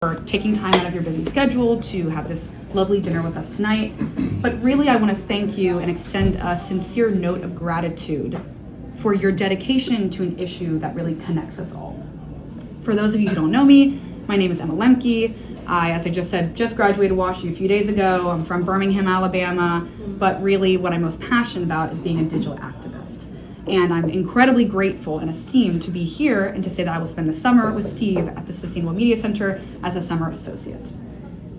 for taking time out of your busy schedule to have this lovely dinner with us tonight. But really, I want to thank you and extend a sincere note of gratitude for your dedication to an issue that really connects us all. For those of you who don't know me, my name is Lembke. As I just said, just graduated WashU a few days ago. I'm from Birmingham, Alabama, but really what I'm most passionate about is being a digital activist. And I'm incredibly grateful and esteemed to be here and to say that I will spend the summer with Steve at the SustainableMedia.Center as a summer associate.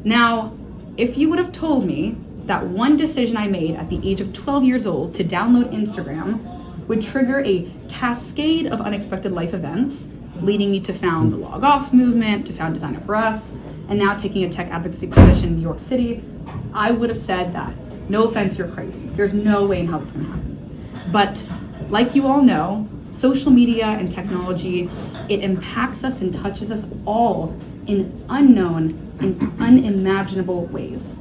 Now, if you would have told me that one decision I made at the age of 12 years old to download Instagram would trigger a cascade of unexpected life events, leading me to found the Log Off movement, to found Design It For Us, and now taking a tech advocacy position in New York City, I would have said that, no offense, you're crazy. There's no way in hell that's gonna happen. But like you all know, social media and technology, it impacts us and touches us all in unknown and unimaginable ways.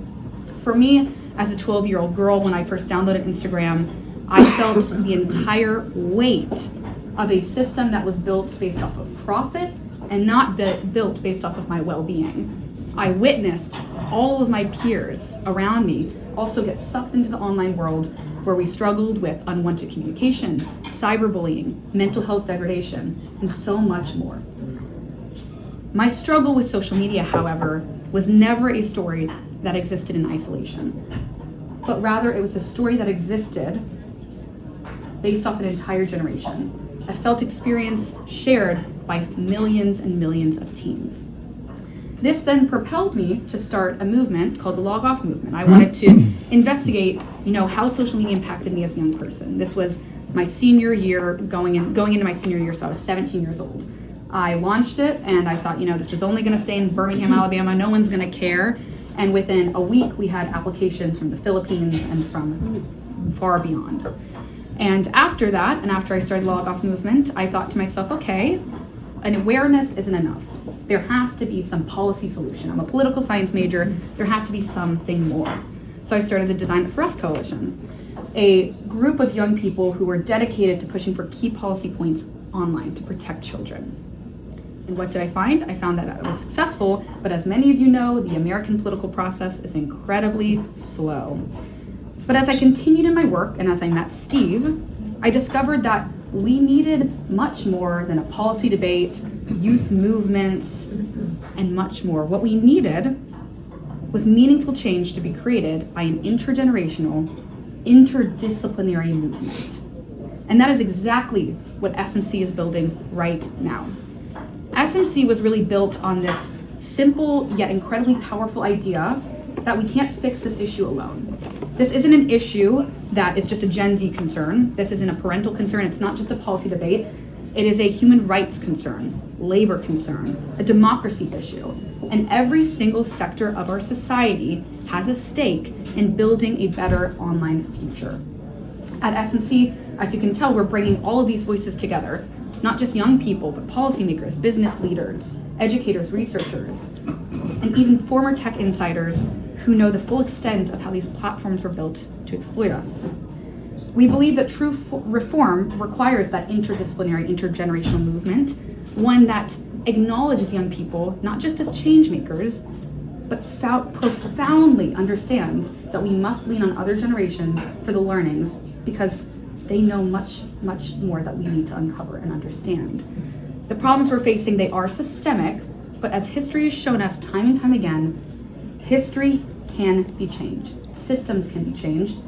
For me, as a 12-year-old girl, when I first downloaded Instagram, I felt the entire weight of a system that was built based off of profit and not built based off of my well-being. I witnessed all of my peers around me also get sucked into the online world where we struggled with unwanted communication, cyberbullying, mental health degradation, and so much more. My struggle with social media, however, was never a story that existed in isolation, but rather it was a story that existed based off an entire generation, a felt experience shared by millions and millions of teens. This then propelled me to start a movement called the Log Off movement. I wanted to investigate, how social media impacted me as a young person. This was my senior year, going into my senior year, so I was 17 years old. I launched it and I thought, this is only gonna stay in Birmingham, Alabama, no one's gonna care. And within a week, we had applications from the Philippines and from far beyond. And after that, and after I started the Log Off movement, I thought to myself, okay, an awareness isn't enough. There has to be some policy solution. I'm a political science major. There had to be something more. So I started the Design It For Us Coalition, a group of young people who were dedicated to pushing for key policy points online to protect children. And what did I find? I found that I was successful, but as many of you know, the American political process is incredibly slow. But as I continued in my work and as I met Steve, I discovered that we needed much more than a policy debate, youth movements, and much more. What we needed was meaningful change to be created by an intergenerational, interdisciplinary movement. And that is exactly what SMC is building right now. SMC was really built on this simple yet incredibly powerful idea that we can't fix this issue alone. This isn't an issue that is just a Gen Z concern. This isn't a parental concern. It's not just a policy debate. It is a human rights concern, labor concern, a democracy issue. And every single sector of our society has a stake in building a better online future. At SMC, as you can tell, we're bringing all of these voices together, not just young people, but policymakers, business leaders, educators, researchers, and even former tech insiders who know the full extent of how these platforms were built to exploit us. We believe that true reform requires that interdisciplinary, intergenerational movement, one that acknowledges young people not just as change makers, but profoundly understands that we must lean on other generations for the learnings because they know much, much more that we need to uncover and understand. The problems we're facing, they are systemic, but as history has shown us time and time again, history can be changed. Systems can be changed,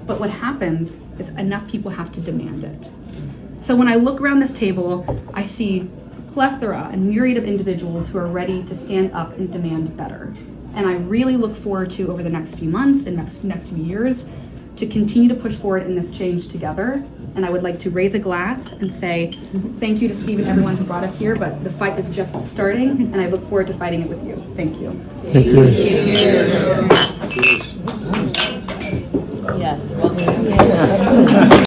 but what happens is enough people have to demand it. So when I look around this table, I see a plethora and myriad of individuals who are ready to stand up and demand better. And I really look forward to, over the next few months and next few years, to continue to push forward in this change together. And I would like to raise a glass and say thank you to Steve and everyone who brought us here, but the fight is just starting, and I look forward to fighting it with you. Thank you. Thank you. Yes, welcome.